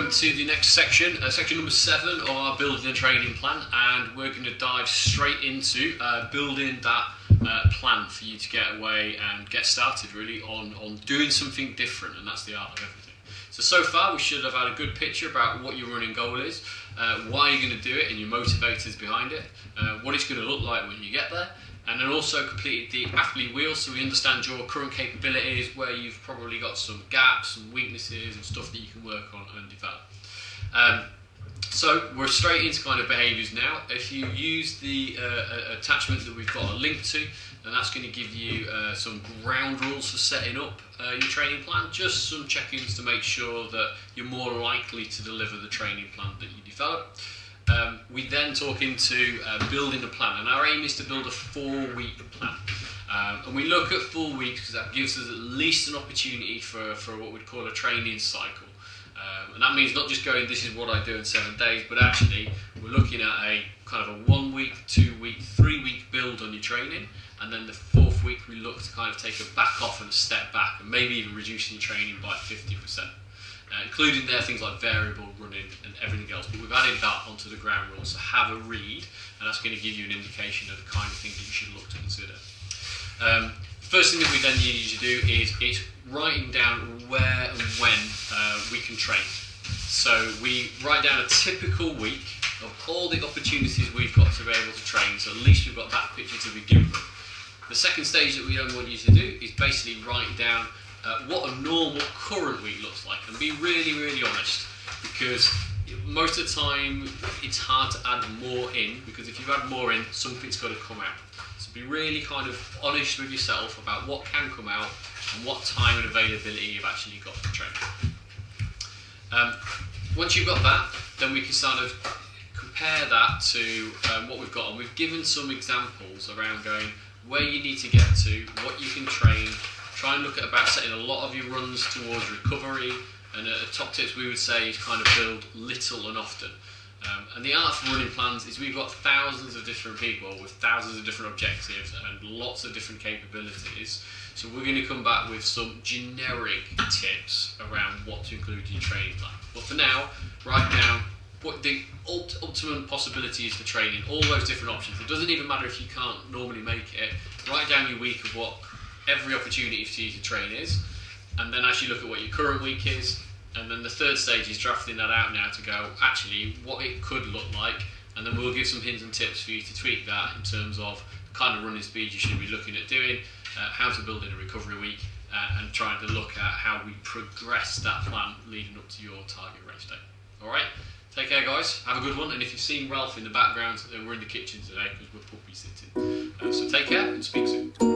welcome to the next section, section number 7 of our building and training plan, and we're going to dive straight into building that plan for you to get away and get started really on doing something different, and that's the art of everything. So far we should have had a good picture about what your running goal is, why you're going to do it and your motivators behind it, what it's going to look like when you get there, and then also completed the athlete wheel so we understand your current capabilities, where you've probably got some gaps and weaknesses and stuff that you can work on and develop. So we're straight into kind of behaviours now. If you use the attachment that we've got a link to, then that's going to give you some ground rules for setting up your training plan, just some check-ins to make sure that you're more likely to deliver the training plan that you develop. We then talk into building a plan, and our aim is to build a 4-week plan. And we look at 4 weeks because that gives us at least an opportunity for what we'd call a training cycle. And that means not just going, this is what I do in 7 days, but actually we're looking at a kind of a 1 week, 2 week, 3 week build on your training, and then the 4th week we look to kind of take a back off and a step back, and maybe even reducing your training by 50%. Including there things like variable running and everything else, but we've added that onto the ground rules, so have a read, and that's going to give you an indication of the kind of things that you should look to consider. First thing that we then need you to do is writing down where and when we can train. So we write down a typical week of all the opportunities we've got to be able to train, so at least we've got that picture to begin with. The second stage that we then want you to do is basically write down what a normal current week looks like, and be really, really honest, because most of the time it's hard to add more in, because if you add more in, something's got to come out. So be really kind of honest with yourself about what can come out and what time and availability you've actually got for training. Once you've got that, then we can sort of compare that to what we've got, and we've given some examples around going where you need to get to, what you can train. Try and look at about setting a lot of your runs towards recovery, and top tips we would say is kind of build little and often. And the art of running plans is we've got thousands of different people with thousands of different objectives and lots of different capabilities, so we're going to come back with some generic tips around what to include in your training plan. But for now, write down what the ultimate possibilities for training, all those different options. It doesn't even matter if you can't normally make it. Write down your week of what every opportunity for you to train is, and then actually look at what your current week is, and then the third stage is drafting that out now to go actually what it could look like, and then we'll give some hints and tips for you to tweak that in terms of the kind of running speed you should be looking at doing, how to build in a recovery week, and trying to look at how we progress that plan leading up to your target race day. Alright, take care guys, have a good one, and if you've seen Ralph in the background, we're in the kitchen today because we're puppy sitting. So take care and speak soon.